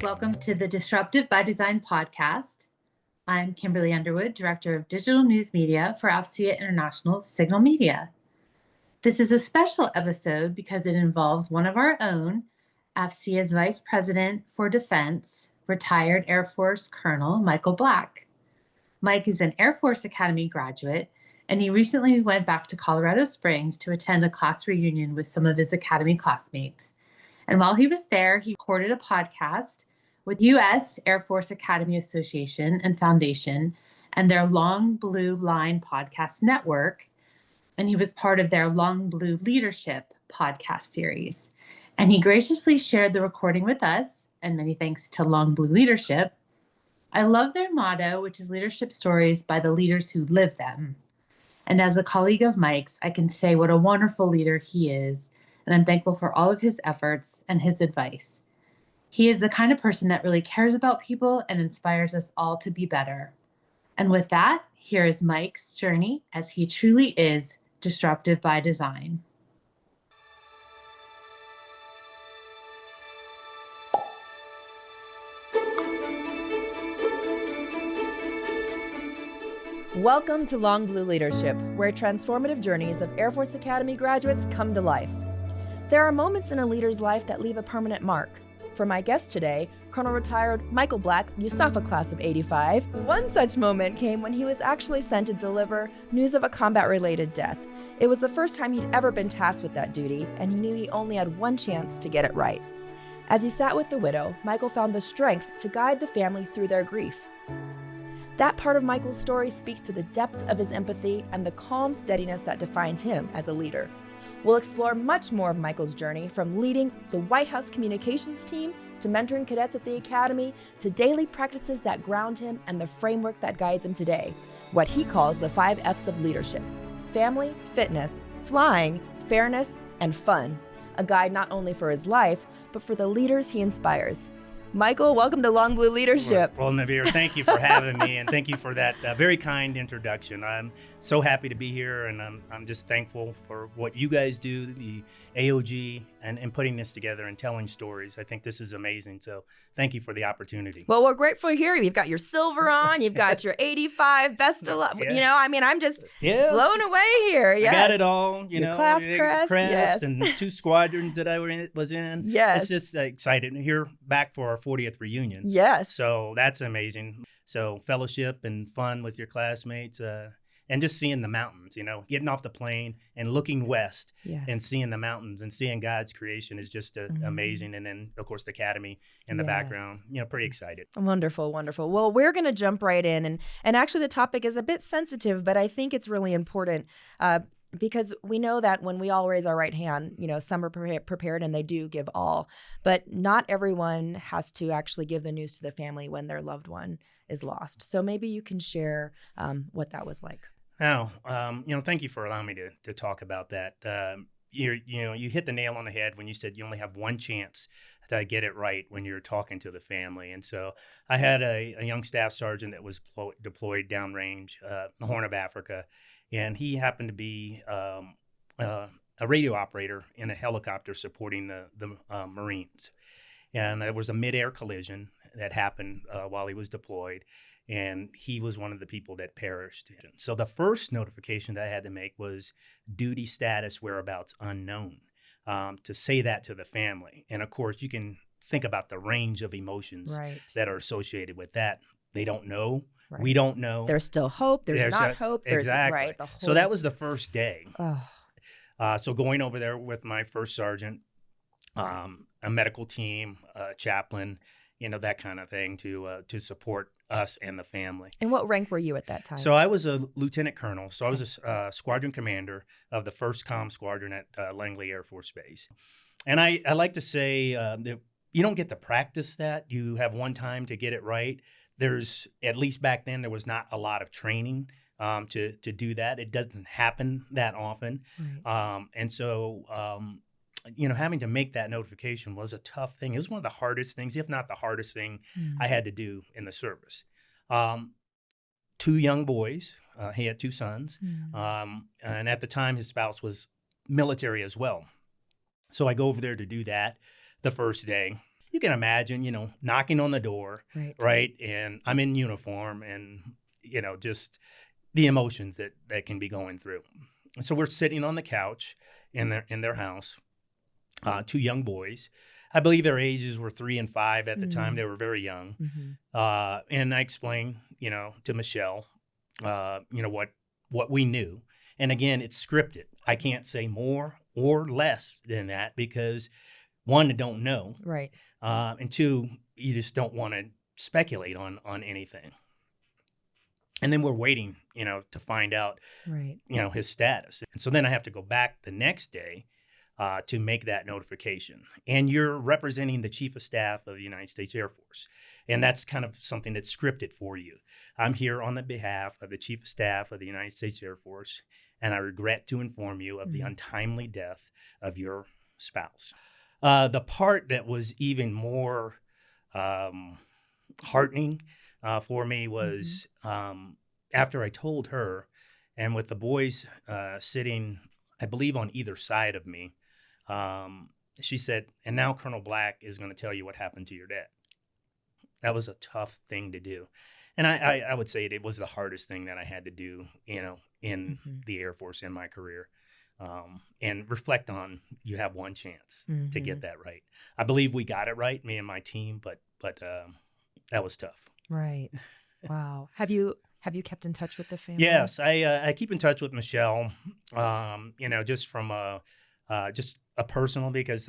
Welcome to the Disruptive by Design podcast. I'm Kimberly Underwood, Director of Digital News Media for AFCEA International's Signal Media. This is a special episode because it involves one of our own, AFCEA's Vice President for Defense, retired Air Force Colonel Michael Black. Mike is an Air Force Academy graduate, and he recently went back to Colorado Springs to attend a class reunion with some of his Academy classmates. And while he was there, he recorded a podcast with U.S. Air Force Academy Association and Foundation and their Long Blue Line podcast network. And he was part of their Long Blue Leadership podcast series. And he graciously shared the recording with us, and many thanks to Long Blue Leadership. I love their motto, which is leadership stories by the leaders who live them. And as a colleague of Mike's, I can say what a wonderful leader he is, and I'm thankful for all of his efforts and his advice. He is the kind of person that really cares about people and inspires us all to be better. And with that, here is Mike's journey as he truly is disruptive by design. Welcome to Long Blue Leadership, where transformative journeys of Air Force Academy graduates come to life. There are moments in a leader's life that leave a permanent mark. For my guest today, Colonel Retired Michael Black, USAF class of '85, one such moment came when he was actually sent to deliver news of a combat-related death. It was the first time he'd ever been tasked with that duty, and he knew he only had one chance to get it right. As he sat with the widow, Michael found the strength to guide the family through their grief. That part of Michael's story speaks to the depth of his empathy and the calm steadiness that defines him as a leader. We'll explore much more of Michael's journey, from leading the White House communications team to mentoring cadets at the Academy to daily practices that ground him and the framework that guides him today, what he calls the 5 F's of leadership: family, fitness, flying, fairness, and fun. A guide not only for his life, but for the leaders he inspires. Michael, welcome to Long Blue Leadership. Well, Navir, thank you for having me, and thank you for that very kind introduction. I'm so happy to be here, and I'm just thankful for what you guys do, the AOG, and putting this together and telling stories. I think this is amazing, so thank you for the opportunity. Well, we're grateful here. You've got your silver on, you've got your 85, best of luck. Yeah. You know, I mean, I'm just blown away here. Yes. I got it all, your class crest, yes. And 2 squadrons that I was in. Yes. It's just excited to hear back for our 40th reunion. Yes. So that's amazing. So fellowship and fun with your classmates, and just seeing the mountains, getting off the plane and looking west, yes, and seeing the mountains and seeing God's creation is just amazing. And then, of course, the Academy in the background, pretty excited. Wonderful, wonderful. Well, we're going to jump right in. And actually, the topic is a bit sensitive, but I think it's really important because we know that when we all raise our right hand, some are prepared and they do give all. But not everyone has to actually give the news to the family when their loved one is lost. So maybe you can share what that was like. Now, thank you for allowing me to talk about that. You hit the nail on the head when you said you only have one chance to get it right when you're talking to the family. And so I had a young staff sergeant that was deployed downrange, the Horn of Africa, and he happened to be a radio operator in a helicopter supporting the Marines. And there was a mid-air collision that happened while he was deployed, and he was one of the people that perished. So the first notification that I had to make was duty status whereabouts unknown, to say that to the family. And of course, you can think about the range of emotions that are associated with that. They don't know. Right. We don't know. There's still hope. There's not hope. There's exactly. The whole... So that was the first day. Oh. So going over there with my first sergeant, a medical team, chaplain, that kind of thing to support us and the family. And what rank were you at that time? So I was a lieutenant colonel. So I was a squadron commander of the 1st Comm Squadron at Langley Air Force Base. And I like to say that you don't get to practice that. You have one time to get it right. There's, at least back then, there was not a lot of training to do that. It doesn't happen that often. Right. And so having to make that notification was a tough thing. It was one of the hardest things, if not the hardest thing I had to do in the service. 2 young boys. He had 2 sons. And at the time, his spouse was military as well. So I go over there to do that the first day. you can imagine, knocking on the door, Right. right? And I'm in uniform and, just the emotions that can be going through. So we're sitting on the couch in their house, two young boys. I believe their ages were 3 and 5 at the time. They were very young. And I explained, to Michelle, what we knew. And again, it's scripted. I can't say more or less than that because one, I don't know. Right. And two, you just don't want to speculate on anything. And then we're waiting, to find out, Right. His status. And so then I have to go back the next day to make that notification. And you're representing the Chief of Staff of the United States Air Force. And that's kind of something that's scripted for you. I'm here on the behalf of the Chief of Staff of the United States Air Force, and I regret to inform you of the untimely death of your spouse. The part that was even more heartening for me was after I told her, and with the boys sitting, I believe, on either side of me, she said, and now Colonel Black is going to tell you what happened to your dad. That was a tough thing to do. And I would say it was the hardest thing that I had to do, in the Air Force in my career. And reflect on, you have one chance to get that right. I believe we got it right, me and my team, but that was tough. Right. Wow. Have you kept in touch with the family? Yes, I keep in touch with Michelle, just from just a personal, because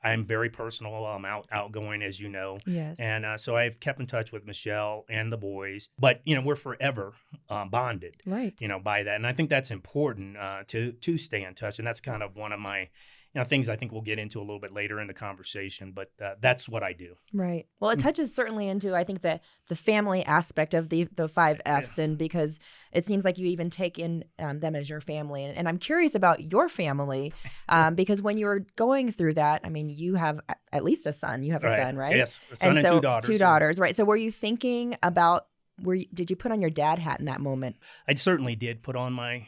I'm very personal. I'm outgoing, as you know. Yes. And so I've kept in touch with Michelle and the boys. But, we're forever bonded, Right. By that. And I think that's important to stay in touch. And that's kind of one of my things I think we'll get into a little bit later in the conversation. But that's what I do. Right. Well, it touches certainly into, I think, the family aspect of the 5 Fs, and because it seems like you even take in them as your family. And I'm curious about your family, because when you were going through that, I mean, you have at least a son. You have a son, right? Yes, a son and 2 daughters. 2 daughters, right? So were you thinking about, did you put on your dad hat in that moment? I certainly did put on my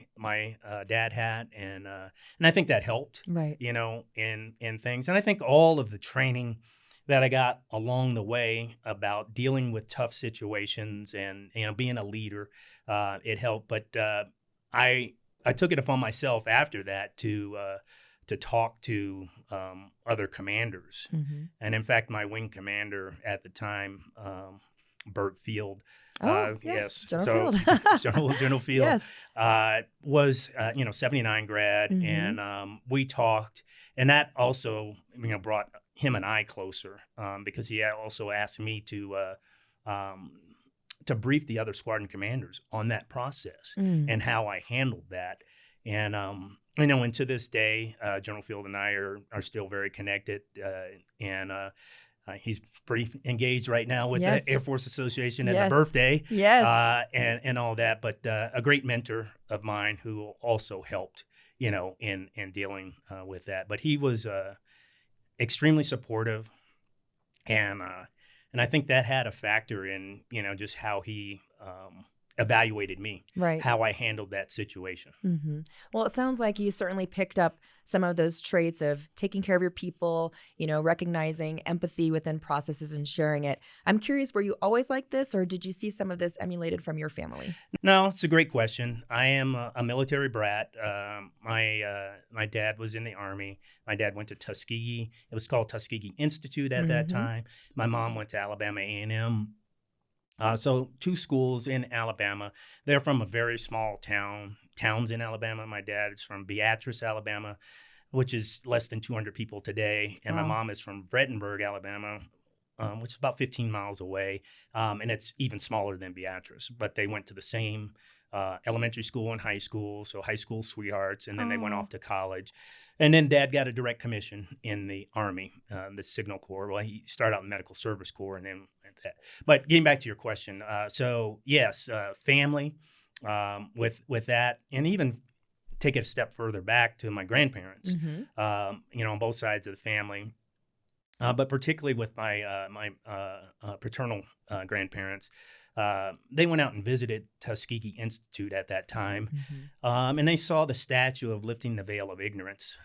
dad hat, and I think that helped, right? In things. And I think all of the training that I got along the way about dealing with tough situations and being a leader, it helped. But I took it upon myself after that to talk to other commanders, and in fact, my wing commander at the time, Burt Field. Yes, General Field. General Field was 79 grad, and we talked, and that also brought him and I closer, because he also asked me to brief the other squadron commanders on that process and how I handled that. And and to this day, General Field and I are still very connected, and he's pretty engaged right now with the Air Force Association and the birthday, and all that. But a great mentor of mine who also helped, in dealing with that. But he was extremely supportive, and I think that had a factor in just how he evaluated me, right? How I handled that situation. Well, it sounds like you certainly picked up some of those traits of taking care of your people, recognizing empathy within processes and sharing it. I'm curious, were you always like this, or did you see some of this emulated from your family? No, it's a great question. I am a military brat. My dad was in the Army. My dad went to Tuskegee. It was called Tuskegee Institute at that time. My mom went to Alabama A&M. So 2 schools in Alabama. They're from a very small towns in Alabama. My dad is from Beatrice, Alabama, which is less than 200 people today. And my mom is from Vredenburg, Alabama, which is about 15 miles away. And it's even smaller than Beatrice. But they went to the same elementary school and high school, so high school sweethearts. And then they went off to college. And then Dad got a direct commission in the Army, the Signal Corps. Well, he started out in the Medical Service Corps, and then that. But getting back to your question, so yes, family with that, and even take it a step further back to my grandparents, on both sides of the family, but particularly with my paternal grandparents. they went out and visited Tuskegee Institute at that time, Mm-hmm. and they saw the statue of lifting the veil of ignorance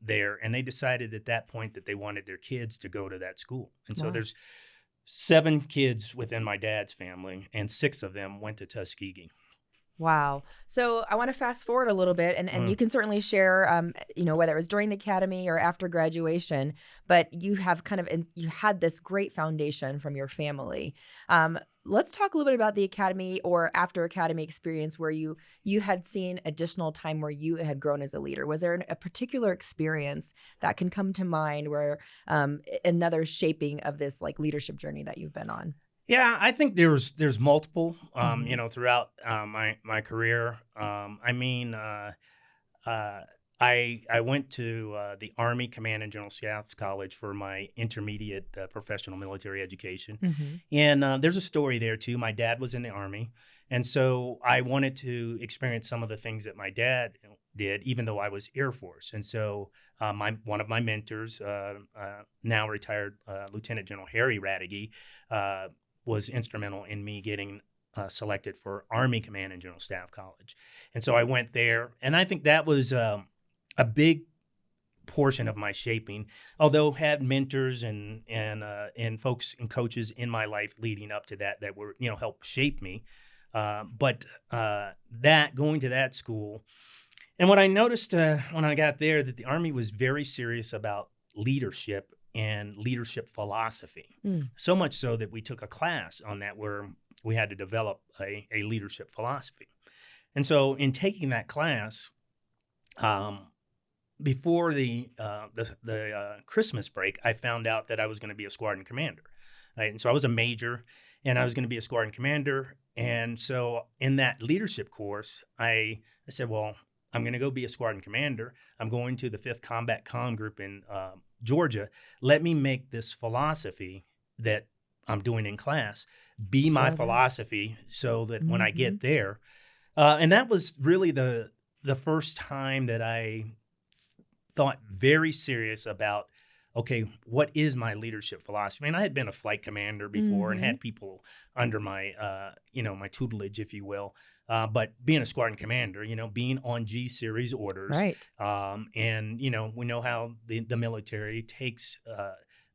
there, and they decided at that point that they wanted their kids to go to that school. And so Wow. there's 7 kids within my dad's family, and 6 of them went to Tuskegee. Wow. So I want to fast forward a little bit, and you can certainly share, whether it was during the academy or after graduation, but you have you had this great foundation from your family. Let's talk a little bit about the academy or after academy experience where you had seen additional time where you had grown as a leader. Was there a particular experience that can come to mind where another shaping of this like leadership journey that you've been on? Yeah, I think there's multiple, Mhm. throughout my career. I went to the Army Command and General Staff College for my intermediate professional military education, Mhm. and there's a story there too. My dad was in the Army, and so I wanted to experience some of the things that my dad did, even though I was Air Force. And so one of my mentors, now retired Lieutenant General Harry Radigi, was instrumental in me getting selected for Army Command and General Staff College. And so I went there, and I think that was a big portion of my shaping. Although had mentors and folks and coaches in my life leading up to that were helped shape me. But that going to that school, and what I noticed when I got there, that the Army was very serious about leadership and leadership philosophy. Mm. So much so that we took a class on that where we had to develop a leadership philosophy. And so in taking that class, before the Christmas break, I found out that I was going to be a squadron commander. Right? And so I was a major, and I was going to be a squadron commander. And so in that leadership course, I said, well, I'm going to go be a squadron commander. I'm going to the 5th Combat Comm Group in Georgia. Let me make this philosophy that I'm doing in class be my For that. philosophy, so that when I Mhm. get there, and that was really the first time that I thought very serious about, okay, what is my leadership philosophy? And I had been a flight commander before and Mhm. had people under my, my tutelage, if you will. But being a squadron commander, being on G series orders, Right. and we know how the military takes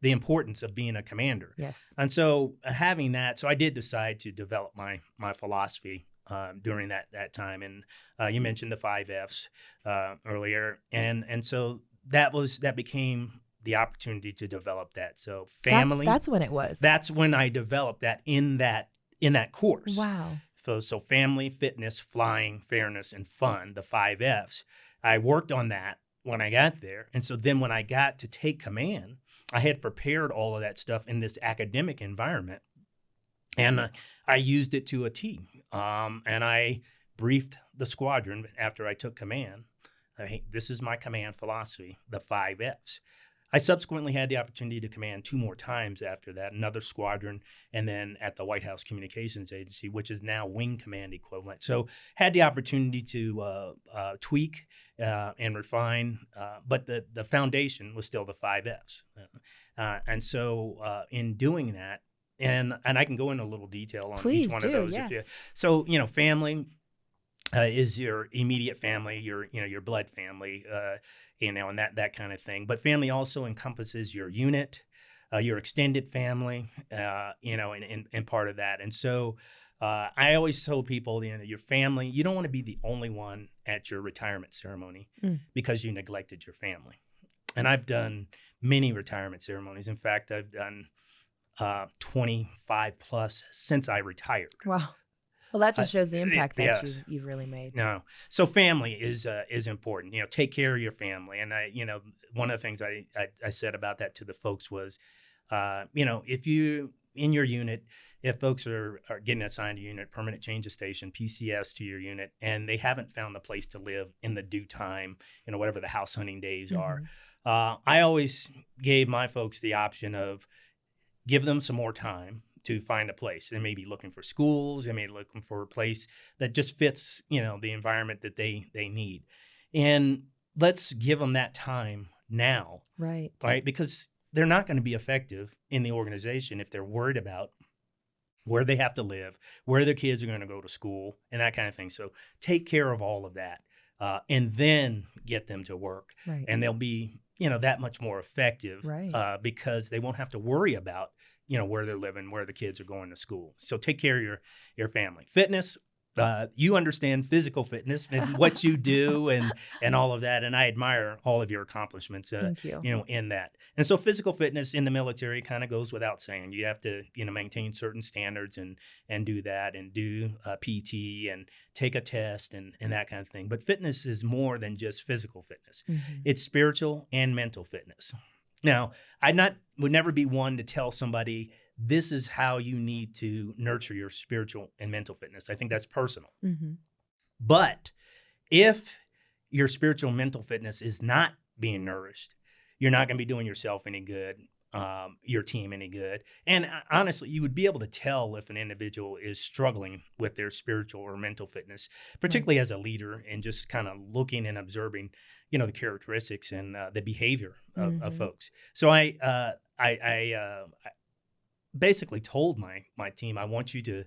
the importance of being a commander. Yes. And so having that, so I did decide to develop my philosophy during that time. And you mentioned the 5 Fs earlier, and so that became the opportunity to develop that. So family, That's when it was. that's when I developed that in that course. Wow. So family, fitness, flying, fairness, and fun, the 5 Fs. I worked on that when I got there. And so then when I got to take command, I had prepared all of that stuff in this academic environment. And I used it to a T. And I briefed the squadron after I took command. Hey, this is my command philosophy, the 5 Fs. I subsequently had the opportunity to command 2 more times after that, another squadron, and then at the White House Communications Agency, which is now Wing Command equivalent. So had the opportunity to tweak and refine, but the foundation was still the 5 Fs. And so in doing that, and I can go into a little detail on Please each one do. of those. Yes. So family is your immediate family, your blood family, and that kind of thing. But family also encompasses your unit, your extended family, and part of that. And so I always tell people, your family, you don't want to be the only one at your retirement ceremony because you neglected your family. And I've done many retirement ceremonies. In fact, I've done 25 plus since I retired. Wow. Well, that just shows the impact that Yes. you've really made. No. So family is important. Take care of your family. And one of the things I said about that to the folks was, if you in your unit, if folks are getting assigned a unit, permanent change of station, PCS to your unit, and they haven't found a place to live in the due time, whatever the house hunting days are, I always gave my folks the option of give them some more time to find a place. They may be looking for schools. They may be looking for a place that just fits, the environment that they need. And let's give them that time now, Right. right? Because they're not going to be effective in the organization if they're worried about where they have to live, where their kids are going to go to school, and that kind of thing. So take care of all of that, and then get them to work, Right. and they'll be, that much more effective, Right. because they won't have to worry about, where they're living, where the kids are going to school. So take care of your family. Fitness. You understand physical fitness and what you do and all of that. And I admire all of your accomplishments, Thank you. in that. And so physical fitness in the military kind of goes without saying. You have to, maintain certain standards and do that, and do PT and take a test and that kind of thing. But fitness is more than just physical fitness. Mhm. It's spiritual and mental fitness. Now, would never be one to tell somebody this is how you need to nurture your spiritual and mental fitness. I think that's personal. Mhm. But if your spiritual and mental fitness is not being nourished, you're not going to be doing yourself any good, your team any good. And honestly, you would be able to tell if an individual is struggling with their spiritual or mental fitness, particularly as a leader, and just kind of looking and observing, the characteristics and the behavior of Mhm. folks. So I basically told my team, I want you to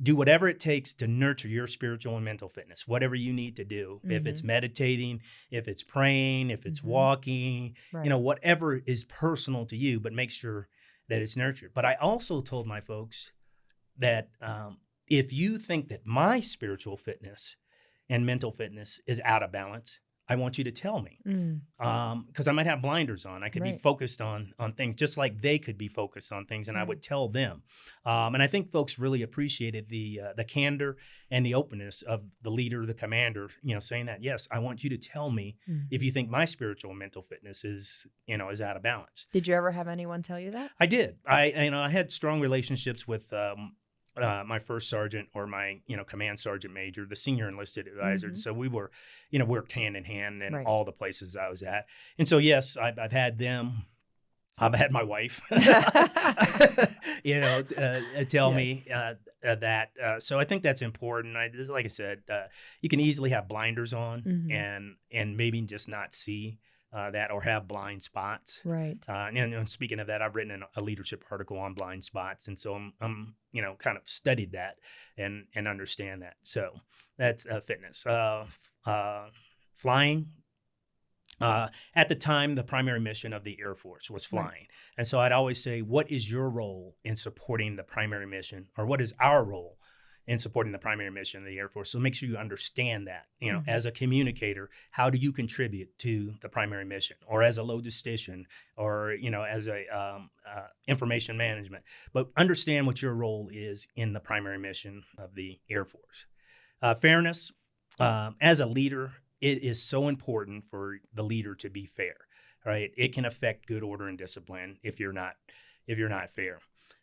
do whatever it takes to nurture your spiritual and mental fitness, whatever you need to do. If it's meditating, if it's praying, if it's walking, Right. whatever is personal to you, but make sure that it's nurtured. But I also told my folks that if you think that my spiritual fitness and mental fitness is out of balance, I want you to tell me, Mm. because I might have blinders on. I could be Right. focused on things just like they could be focused on things, and I Right. would tell them. And I think folks really appreciated the candor and the openness of the leader, the commander, saying that, yes, I want you to tell me Mm. if you think my spiritual and mental fitness is out of balance. Did you ever have anyone tell you that? I did. I had strong relationships with my first sergeant, or my command sergeant major, the senior enlisted advisor. Mhm. So we were worked hand in hand in Right. all the places I was at. And so yes, I've had them. I've had my wife, tell Yes. me that. So I think that's important. Like I said, you can easily have blinders on Mhm. and maybe just not see that, or have blind spots. Right. And speaking of that, I've written a leadership article on blind spots, and so I'm kind of studied that and understand that. So that's fitness. Flying. At the time, the primary mission of the Air Force was flying. Right. And so I'd always say, what is your role in supporting the primary mission, or what is our role in supporting the primary mission of the Air Force? So make sure you understand that, as a communicator, how do you contribute to the primary mission, or as a logistician, or, as a information management, but understand what your role is in the primary mission of the Air Force. Fairness, as a leader, it is so important for the leader to be fair, right? It can affect good order and discipline if you're not fair.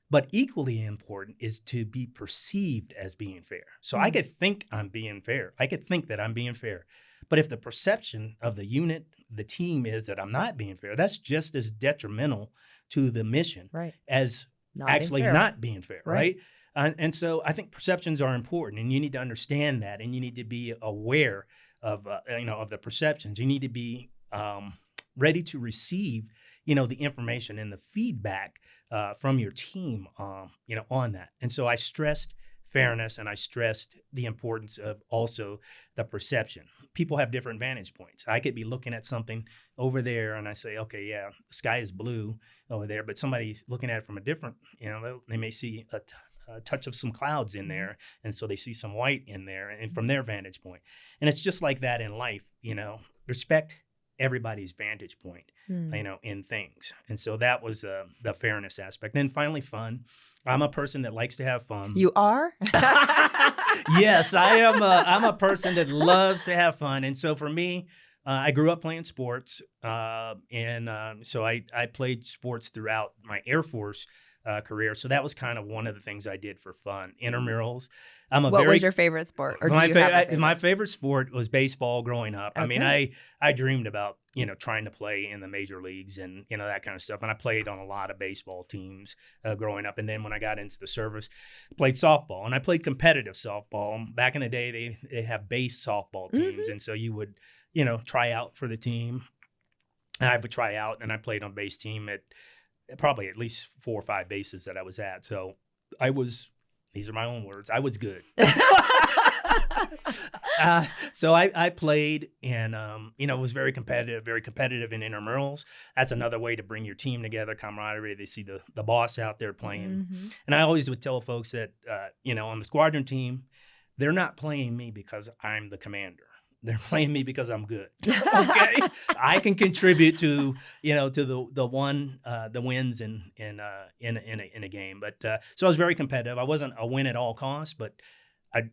But equally important is to be perceived as being fair. So I could think I'm being fair. I could think that I'm being fair. But if the perception of the unit, the team, is that I'm not being fair, that's just as detrimental to the mission Right. as Not being actually fair. not being fair, Right. right? And so I think perceptions are important, and you need to understand that, and you need to be aware of of the perceptions. You need to be ready to receive the information and the feedback from your team on that. And so I stressed fairness, and I stressed the importance of also the perception. People have different vantage points. I could be looking at something over there, and I say, okay, yeah, the sky is blue over there, but somebody's looking at it from a different, they may see a touch of some clouds in there, and so they see some white in there, and from their vantage point. And it's just like that in life. Respect everybody's vantage point, in things. And so that was the fairness aspect. Then finally, fun. I'm a person that likes to have fun. You are? Yes, I am. I'm a person that loves to have fun. And so for me, I grew up playing sports, and so I played sports throughout my Air Force career. So that was kind of one of the things I did for fun. Intramurals. What was your favorite sport? Or do you have a favorite? My favorite sport was baseball growing up. I mean, Okay. I dreamed about, trying to play in the major leagues and, that kind of stuff. And I played on a lot of baseball teams growing up. And then when I got into the service, played softball. And I played competitive softball. Back in the day, they have base softball teams. And so you would, try out for the team. And I would try out, and I played on base team at probably at least 4 or 5 bases that I was at. So I was these are my own words, I was good. So I played and, was very competitive in intramurals. That's another way to bring your team together, camaraderie. They see the boss out there playing. Mm-hmm. And I always would tell folks that, on the squadron team, they're not playing me because I'm the commander. They're playing me because I'm good. Okay, I can contribute to the wins in a game. But so I was very competitive. I wasn't a win at all costs, but it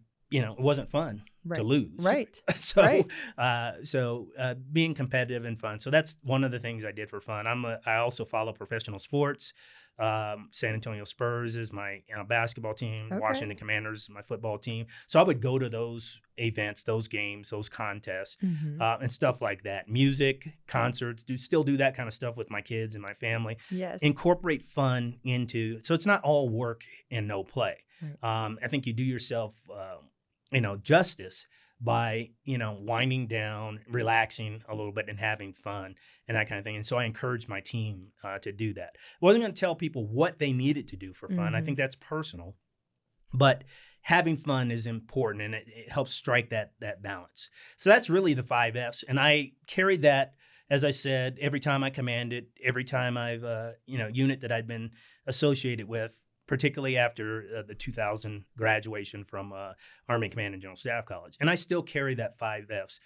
wasn't fun to lose. Right. So being competitive and fun. So that's one of the things I did for fun. I also follow professional sports. San Antonio Spurs is my basketball team. Okay. Washington Commanders is my football team. So I would go to those events, those games, those contests, and stuff like that. Music, concerts, still do that kind of stuff with my kids and my family. Yes. Incorporate fun into, so it's not all work and no play. Right. I think you do yourself, justice by, winding down, relaxing a little bit and having fun and that kind of thing. And so I encouraged my team to do that. I wasn't going to tell people what they needed to do for fun. I think that's personal, but having fun is important and it helps strike that balance. So that's really the 5 F's. And I carried that, as I said, every time I commanded, every time I've, unit that I'd been associated with, particularly after the 2000 graduation from Army Command and General Staff College. And I still carry that 5 F's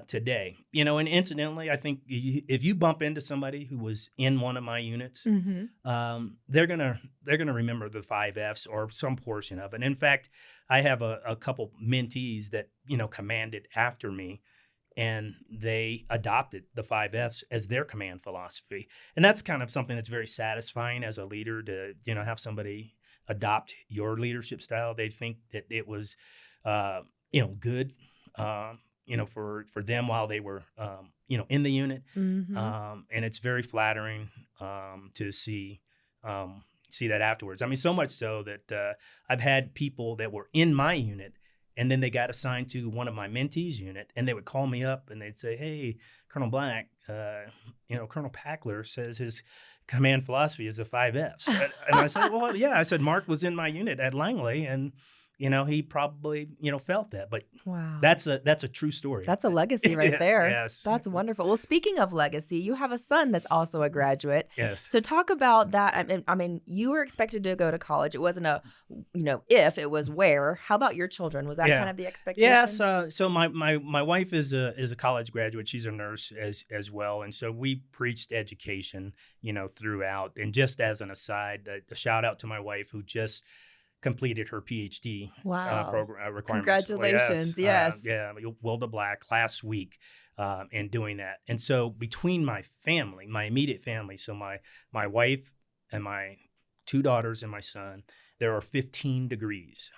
today. And incidentally, I think if you bump into somebody who was in one of my units, they're gonna remember the 5 F's or some portion of it. And in fact, I have a couple mentees that, commanded after me, and they adopted the 5 F's as their command philosophy. And that's kind of something that's very satisfying as a leader to, have somebody adopt your leadership style. They think that it was, good, for them while they were, in the unit. And it's very flattering to see that afterwards. I mean, so much so that I've had people that were in my unit and then they got assigned to one of my mentees' unit, and they would call me up and they'd say, "Hey, Colonel Black, Colonel Packler says his command philosophy is the 5 F's." And I said, "Well, yeah." I said, "Mark was in my unit at Langley, and he probably felt that." But wow, that's a true story. That's a legacy right there. Yes, that's wonderful. Well, speaking of legacy, you have a son that's also a graduate. Yes. So talk about that. I mean, you were expected to go to college. It wasn't a, if, it was where. How about your children? Was that kind of the expectation? Yes. So my wife is a college graduate. She's a nurse as well, and so we preached education, throughout. And just as an aside, a shout out to my wife who just completed her PhD program requirements. Congratulations! Yes. Wilda Black last week, in doing that. And so between my family, my immediate family, so my wife and my 2 daughters and my son, there are 15 degrees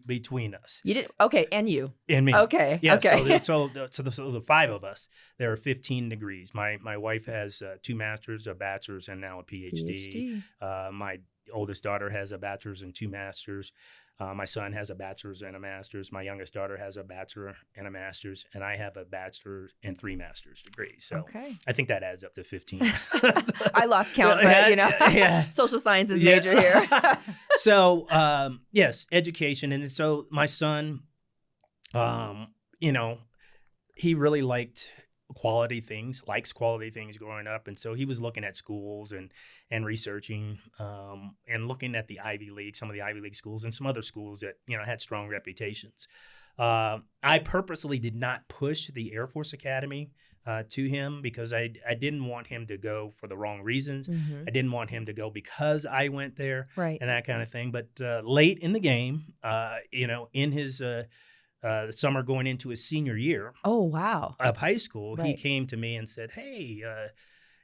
between us. You did okay, and you and me. Okay. Yeah. Okay. So the 5 of us, there are 15 degrees. My wife has 2 masters, a bachelor's, and now a PhD. My oldest daughter has a bachelor's and 2 masters. My son has a bachelor's and a master's. My youngest daughter has a bachelor and a master's, and I have a bachelor's and 3 master's degrees. So I think that adds up to 15. I lost count, but social sciences major here. So yes, education, and so my son, he really likes quality things growing up, and so he was looking at schools and researching and looking at the Ivy League, some of the Ivy League schools and some other schools that had strong reputations. I purposely did not push the Air Force Academy to him because I didn't want him to go for the wrong reasons. I didn't want him to go because I went there, and that kind of thing. But late in the game, in his summer going into his senior year of high school, he came to me and said, "Hey,"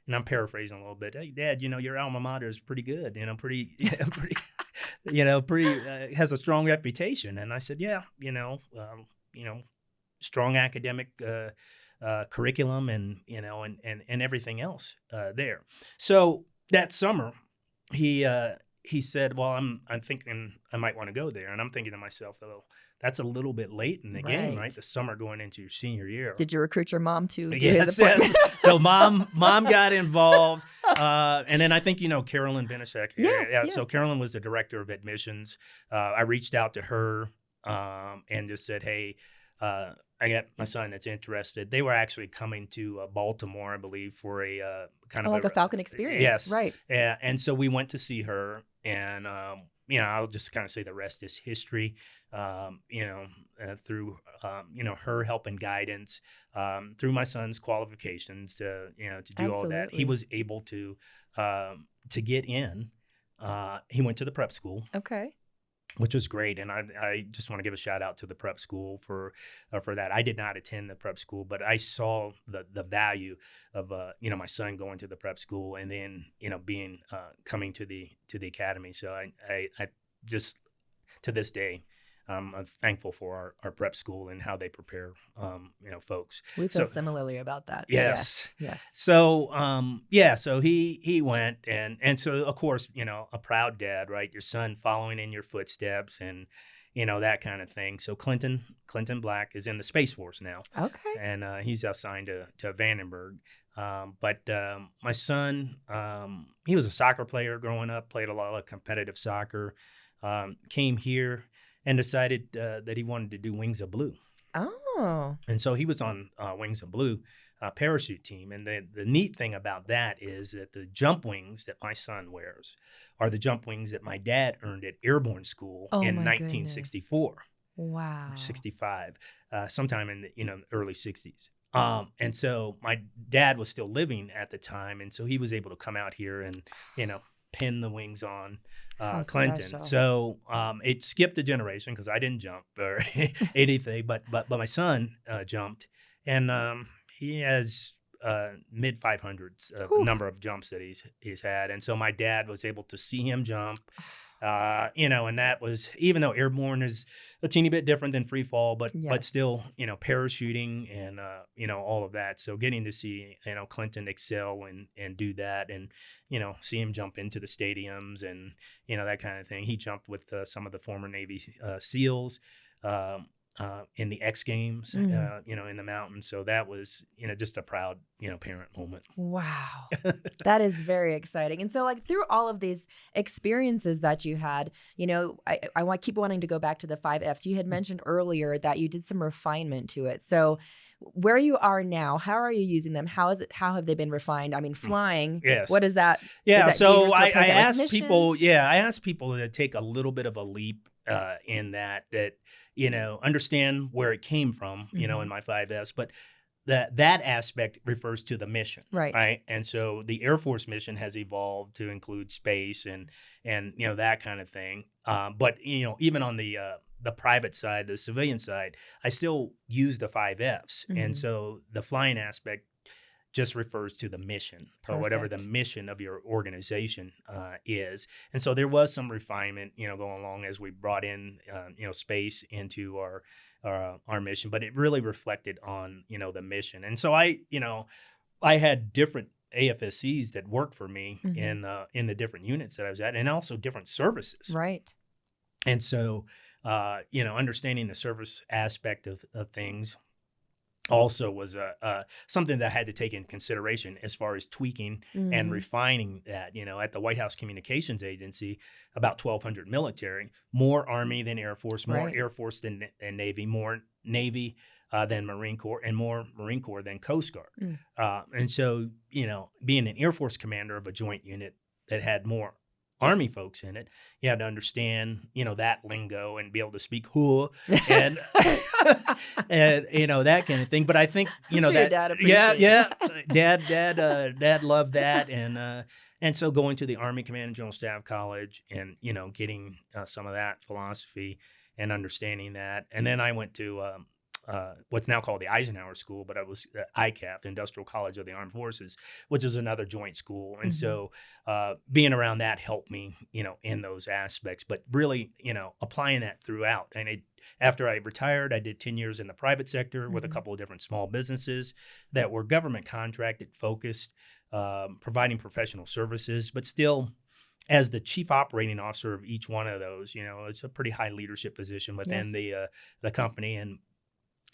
and I'm paraphrasing a little bit, "Hey, Dad, your alma mater is pretty good, pretty has a strong reputation." And I said, "Yeah, strong academic curriculum and everything else there." So that summer, he he said, well, I'm thinking I might want to go there. And I'm thinking to myself, though, that's a little bit late in the game, right? The summer going into your senior year. Did you recruit your mom to do his appointment? Yes. So mom got involved. And then I think, Carolyn Benishek. Yes. So Carolyn was the director of admissions. I reached out to her and just said, hey, I got my son that's interested. They were actually coming to Baltimore, I believe, for a kind of like a Falcon experience. Yes. Right. And so we went to see her, and, I'll just kind of say the rest is history, through, her help and guidance, through my son's qualifications to do all that. He was able to get in. He went to the prep school. Okay. Which was great, and I just want to give a shout out to the prep school for that. I did not attend the prep school, but I saw the value of my son going to the prep school and then being coming to the academy. So I just to this day I'm thankful for our prep school and how they prepare folks. We feel similarly about that. Yes. So so he went, and so of course a proud dad, right? Your son following in your footsteps, and that kind of thing. So Clinton Black is in the Space Force now. Okay. And he's assigned to Vandenberg. But my son, he was a soccer player growing up, played a lot of competitive soccer, came here and decided that he wanted to do Wings of Blue. Oh. And so he was on Wings of Blue parachute team. And the neat thing about that is that the jump wings that my son wears are the jump wings that my dad earned at Airborne School in 1964. Wow. 65, sometime in the early 60s. And so my dad was still living at the time. And so he was able to come out here and, pin the wings on Clinton. Special. So it skipped a generation because I didn't jump or anything, but my son jumped, and he has mid 500s number of jumps that he's had, and so my dad was able to see him jump. And that was, even though airborne is a teeny bit different than free fall, but still, parachuting and, all of that. So getting to see, Clinton excel and do that, and, see him jump into the stadiums and, that kind of thing. He jumped with some of the former Navy SEALs, in the X Games, in the mountains. So that was, just a proud, parent moment. Wow. That is very exciting. And so like through all of these experiences that you had, I keep wanting to go back to the 5 Fs. You had mentioned earlier that you did some refinement to it. So where you are now, how are you using them? How have they been refined? I mean, flying. Yes. What is that? Yeah. Is that so I asked recognition? people, I asked people to take a little bit of a leap in that, understand where it came from, in my 5S, but that aspect refers to the mission, right? And so the Air Force mission has evolved to include space and that kind of thing. But even on the private side, the civilian side, I still use the 5Fs, and so the flying aspect just refers to the mission or whatever the mission of your organization is. And so there was some refinement, going along as we brought in, space into our mission, but it really reflected on, the mission. And so I had different AFSCs that worked for me in the different units that I was at, and also different services. Right. And so, understanding the service aspect of things also was something that I had to take in consideration as far as tweaking and refining that. At the White House Communications Agency, about 1,200 military, more Army than Air Force, more Air Force than Navy, more Navy than Marine Corps, and more Marine Corps than Coast Guard. And so, being an Air Force commander of a joint unit that had more Army folks in it, you had to understand, that lingo and be able to speak and and that kind of thing. But I think, I'm sure your dad appreciates dad loved that, and so going to the Army Command and General Staff College and getting some of that philosophy and understanding that, and then I went to what's now called the Eisenhower School, but it was ICAF, the Industrial College of the Armed Forces, which is another joint school. And so being around that helped me, in those aspects, but really, applying that throughout. And after I retired, I did 10 years in the private sector with a couple of different small businesses that were government contracted, focused, providing professional services, but still as the chief operating officer of each one of those, it's a pretty high leadership position within the company,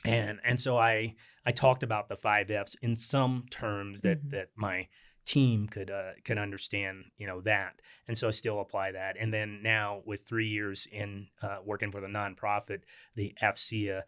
and so I talked about the 5 Fs in some terms that my team could understand, that. And so I still apply that. And then now with 3 years in working for the nonprofit, the AFCEA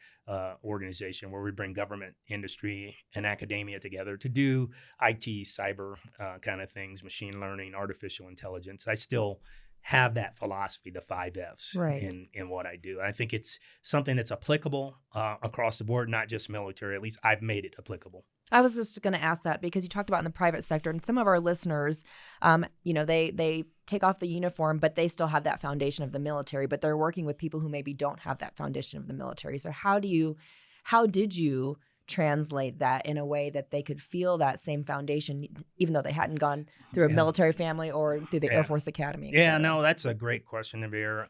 organization, where we bring government, industry, and academia together to do IT, cyber kind of things, machine learning, artificial intelligence, I still have that philosophy, the 5 Fs, in what I do. I think it's something that's applicable across the board, not just military. At least I've made it applicable. I was just going to ask that because you talked about in the private sector, and some of our listeners, they take off the uniform, but they still have that foundation of the military, but they're working with people who maybe don't have that foundation of the military. So how did you translate that in a way that they could feel that same foundation, even though they hadn't gone through a military family or through the Air Force Academy? Yeah, no, that's a great question, Navir.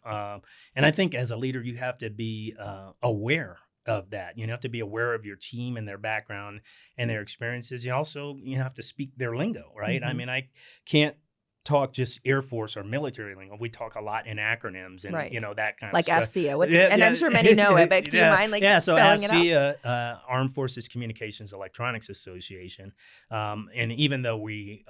And I think as a leader, you have to be aware of that. You have to be aware of your team and their background and their experiences. You also, have to speak their lingo, right? I mean, I can't talk just Air Force or military lingo. We talk a lot in acronyms and that kind of stuff. Like AFCEA, and I'm sure many know it, but do you mind so spelling AFCEA, it out? Armed Forces Communications Electronics Association, and even though we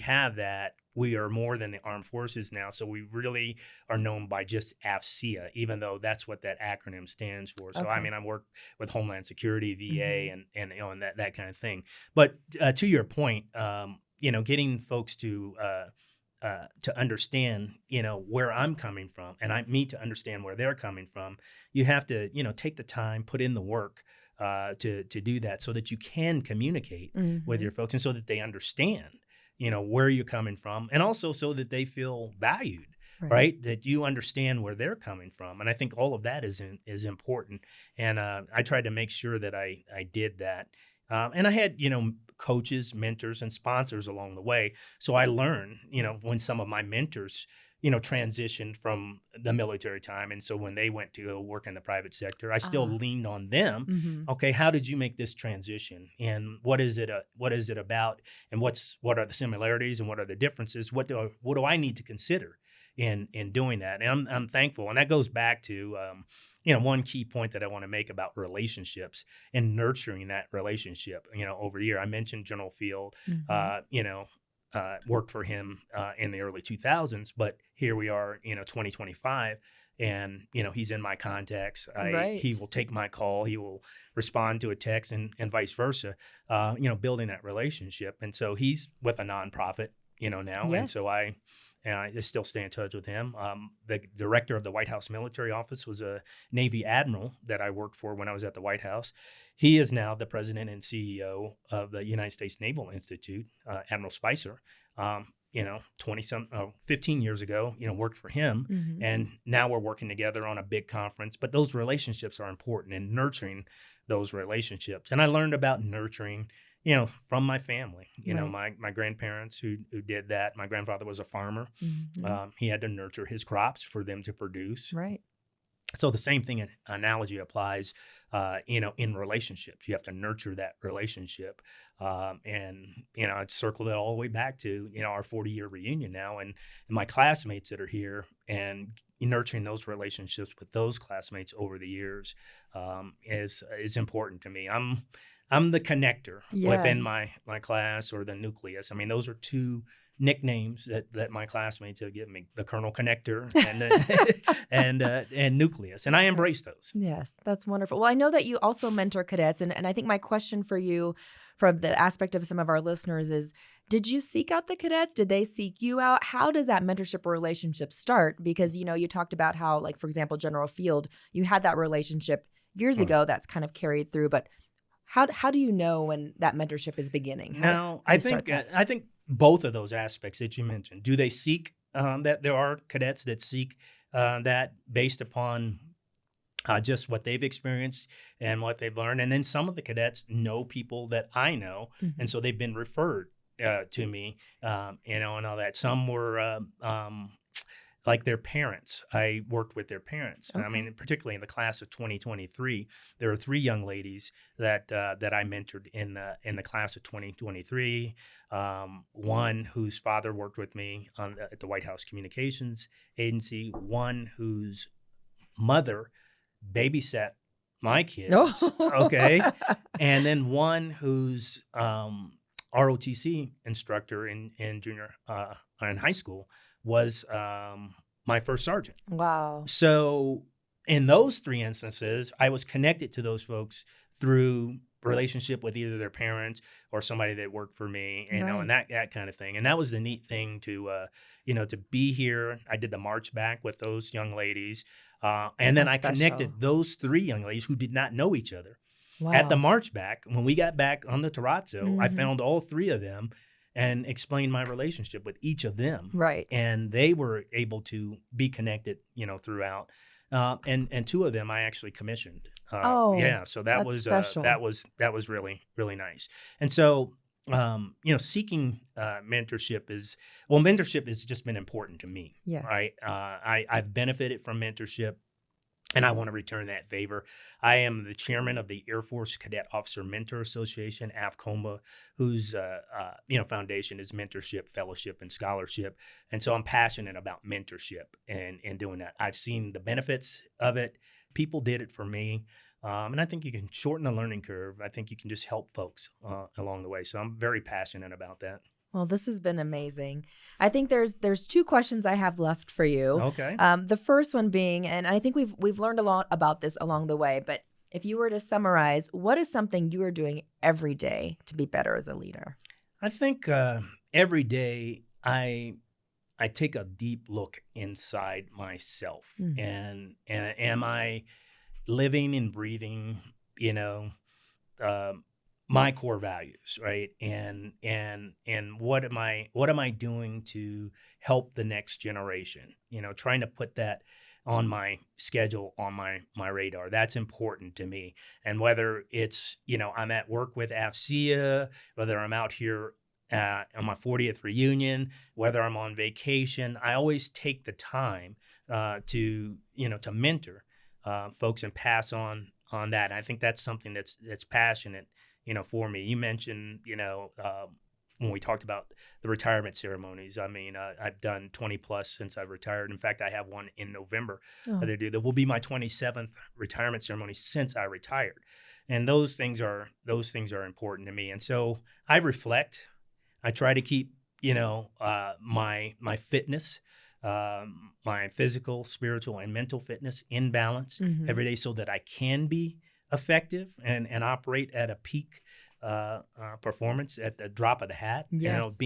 have that, we are more than the Armed Forces now, so we really are known by just AFCEA, even though that's what that acronym stands for. So I mean, I work with Homeland Security, VA, and that kind of thing. But to your point, getting folks to understand, where I'm coming from, and me to understand where they're coming from, you have to, take the time, put in the work to do that, so that you can communicate with your folks, and so that they understand, where you're coming from, and also so that they feel valued, right? That you understand where they're coming from, and I think all of that is important. And I tried to make sure that I did that. And I had, coaches, mentors, and sponsors along the way. So I learned, when some of my mentors, transitioned from the military time. And so when they went to go work in the private sector, I still leaned on them. Okay, how did you make this transition? And what is it about? And what are the similarities and what are the differences? What do I need to consider in doing that? And I'm thankful. And that goes back to one key point that I want to make about relationships and nurturing that relationship, over the year. I mentioned General Field, worked for him in the early 2000s, but here we are, 2025, and, he's in my contacts. He will take my call. He will respond to a text and vice versa, building that relationship. And so he's with a nonprofit, now. Yes. And so I still stay in touch with him. The director of the White House Military Office was a Navy admiral that I worked for when I was at the White House. He is now the president and CEO of the United States Naval Institute, Admiral Spicer. 15 years ago, worked for him. And now we're working together on a big conference. But those relationships are important, and nurturing those relationships. And I learned about nurturing from my family, my grandparents who did that. My grandfather was a farmer. He had to nurture his crops for them to produce. Right. So the same thing, analogy applies, in relationships. You have to nurture that relationship. And I'd circle it all the way back to, our 40-year reunion now, and my classmates that are here, and nurturing those relationships with those classmates over the years is important to me. I'm the connector within my class, or the nucleus. I mean, those are two nicknames that my classmates have given me: the Colonel Connector and Nucleus, and I embrace those. Yes, that's wonderful. Well, I know that you also mentor cadets, and I think my question for you, from the aspect of some of our listeners, is: did you seek out the cadets? Did they seek you out? How does that mentorship relationship start? Because you talked about how, like, for example, General Field, you had that relationship years ago that's kind of carried through, but how do you know when that mentorship is beginning? I think both of those aspects that you mentioned. Do they seek that? There are cadets that seek that based upon just what they've experienced and what they've learned. And then some of the cadets know people that I know, and so they've been referred to me, and all that. Some were like their parents. I worked with their parents. I Okay. mean, particularly in the class of 2023, there are 3 young ladies that that I mentored in the class of 2023. One whose father worked with me at the White House Communications Agency. One whose mother babysat my kids. Okay, Oh. and then one who's ROTC instructor in junior in high school was my first sergeant. Wow. So in those 3 instances, I was connected to those folks through relationship with either their parents or somebody that worked for me, you know, and Right. that kind of thing. And that was the neat thing to, you know, to be here. I did the march back with those young ladies. And How then I special. connected those 3 young ladies who did not know each other. At the Wow. march back, when we got back on the terrazzo, I Hmm. found all 3 of them and explained my relationship with each of them. Right. And they were able to be connected, you know, throughout. And 2 of them I actually commissioned. Oh, Yeah, so that's special. that was really nice. And so, you know, seeking mentorship has just been important to me, Yes. right? I've benefited from mentorship, and I want to return that favor. I am the chairman of the Air Force Cadet Officer Mentor Association, AFCOMA, whose you know, foundation is mentorship, fellowship, and scholarship. And so I'm passionate about mentorship and doing that. I've seen the benefits of it. People did it for me. And I think you can shorten the learning curve. I think you can just help folks along the way. So I'm very passionate about that. Well, this has been amazing. I think there's 2 questions I have left for you. Okay. The first one being, and I think we've learned a lot about this along the way, but if you were to summarize, what is something you are doing every day to be better as a leader? I think every day I take a deep look inside myself, Mm. and am I living and breathing, you know, uh, my core values, right? And what am I doing to help the next generation? You know, trying to put that on my schedule, on my radar. That's important to me. And whether it's, you know, I'm at work with AFCEA, whether I'm out here on my 40th reunion, whether I'm on vacation, I always take the time to, you know, to mentor folks and pass on that. And I think that's something that's passionate, you know, for me. You mentioned, you know, when we talked about the retirement ceremonies. I mean, I've done 20 plus since I've retired. In fact, I have one in November Oh, that will be my 27th retirement ceremony since I retired. And those things are important to me. And so I reflect. I try to keep, you know, my fitness, my physical, spiritual, and mental fitness in balance hmm, every day, so that I can be effective and operate at a peak performance at the drop of the hat. You know, yes.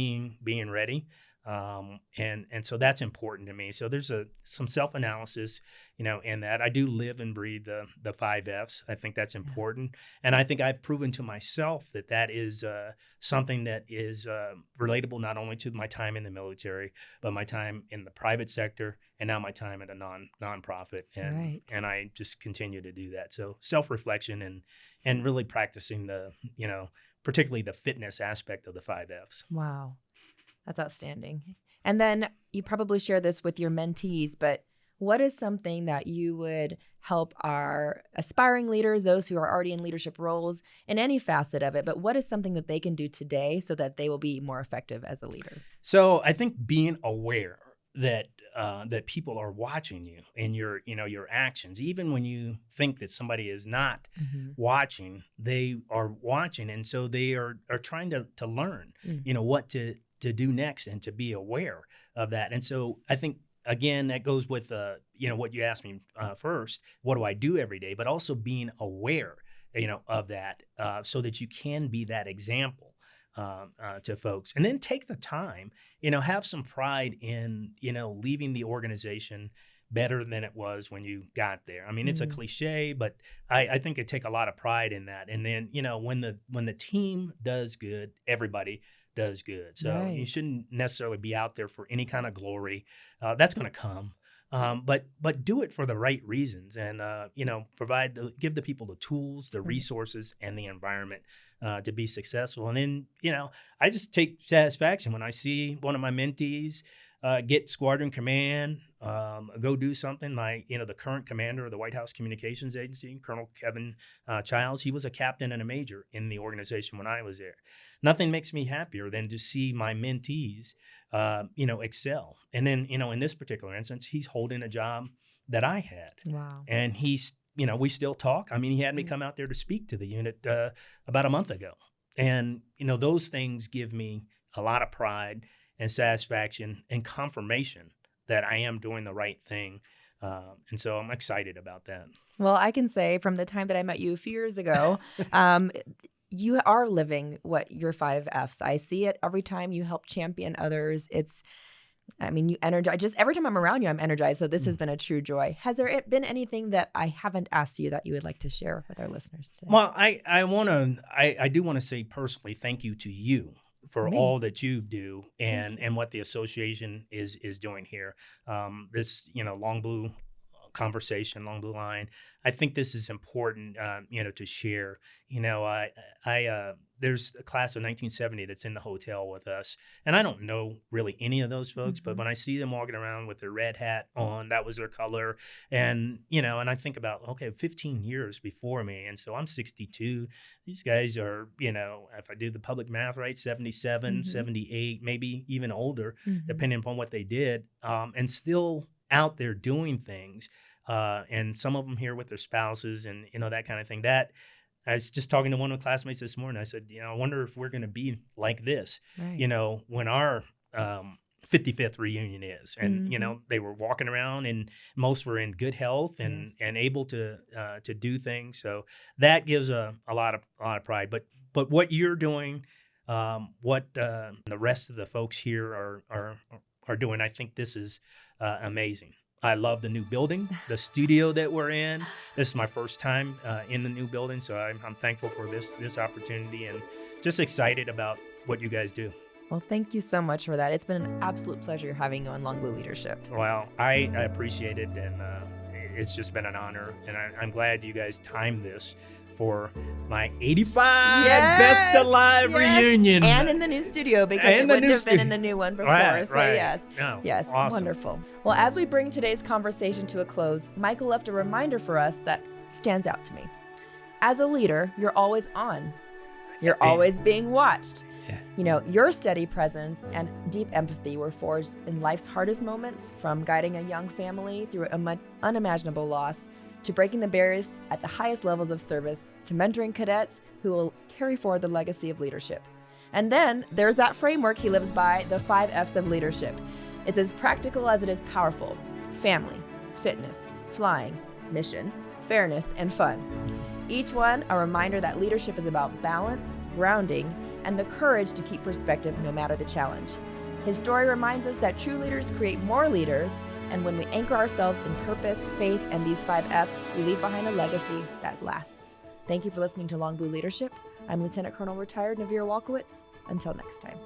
being ready. And so that's important to me. So there's some self analysis, you know, in that. I do live and breathe the 5 Fs. I think that's Yeah. important, and I think I've proven to myself that that is something that is relatable not only to my time in the military, but my time in the private sector, and now my time at a nonprofit, and Right. and I just continue to do that. So self reflection and really practicing the, you know, particularly the fitness aspect of the 5 Fs. Wow. That's outstanding. And then you probably share this with your mentees, but what is something that you would help our aspiring leaders, those who are already in leadership roles, in any facet of it, but what is something that they can do today so that they will be more effective as a leader? So I think being aware that that people are watching you and your, you know, your actions, even when you think that somebody is not Hmm. watching, they are watching, and so they are trying to learn, Mm. you know, what to do next and to be aware of that. And so I think again that goes with you know, what you asked me first, what do I do every day, but also being aware, you know, of that, so that you can be that example to folks, and then take the time, you know, have some pride in, you know, leaving the organization better than it was when you got there. I mean, it's a Mm. cliche, but I think it take a lot of pride in that. And then, you know, when the team does good, everybody does good. So you Right. shouldn't necessarily be out there for any kind of glory. That's going to come. But do it for the right reasons, and you know, give the people the tools, the Right. resources, and the environment to be successful. And then, you know, I just take satisfaction when I see one of my mentees get squadron command, go do something. The current commander of the White House Communications Agency, Colonel Kevin Childs, he was a captain and a major in the organization when I was there. Nothing makes me happier than to see my mentees, excel. And then, in this particular instance, he's holding a job that I had. Wow. And he's, we still talk. I mean, he had me come out there to speak to the unit about a month ago. And, those things give me a lot of pride and satisfaction and confirmation that I am doing the right thing. And so I'm excited about that. Well, I can say from the time that I met you a few years ago, you are living what your 5 Fs. I see it every time you help champion others. You energize. Just every time I'm around you, I'm energized. So this has been a true joy. Has there been anything that I haven't asked you that you would like to share with our listeners today? Well, I do want to say personally, thank you to you for all that you do and what the association is doing here. This, Long Blue conversation, Long Blue Line. I think this is important, to share. There's a class of 1970 that's in the hotel with us, and I don't know really any of those folks, but when I see them walking around with their red hat on, that was their color, and and I think about 15 years before me, and so I'm 62. These guys are, if I do the public math right, 77, 78, maybe even older, depending upon what they did, and still out there doing things. And some of them here with their spouses and, that kind of thing. That I was just talking to one of my classmates this morning. I said, I wonder if we're going to be like this, when our 55th reunion is. And, they were walking around and most were in good health and able to do things. So that gives a lot of pride. But what you're doing, what the rest of the folks here are doing, I think this is amazing. I love the new building, the studio that we're in. This is my first time in the new building, so I'm thankful for this opportunity and just excited about what you guys do. Well, thank you so much for that. It's been an absolute pleasure having you on Long Blue Leadership. Well, I appreciate it, and it's just been an honor, and I'm glad you guys timed this for my 85 Best Alive reunion. And in the new studio, because it wouldn't have been in the new one before. Yes. No, yes. Awesome. Wonderful. Well, as we bring today's conversation to a close, Michael left a reminder for us that stands out to me. As a leader, you're always on. You're always being watched. Yeah. Your steady presence and deep empathy were forged in life's hardest moments, from guiding a young family through an unimaginable loss, to breaking the barriers at the highest levels of service, to mentoring cadets who will carry forward the legacy of leadership. And then there's that framework he lives by, the 5 Fs of leadership. It's as practical as it is powerful: family, fitness, flying, mission, fairness, and fun. Each one a reminder that leadership is about balance, grounding, and the courage to keep perspective no matter the challenge. His story reminds us that true leaders create more leaders, and when we anchor ourselves in purpose, faith, and these 5 Fs, we leave behind a legacy that lasts. Thank you for listening to Long Blue Leadership. I'm Lieutenant Colonel Retired Navira Walkowitz. Until next time.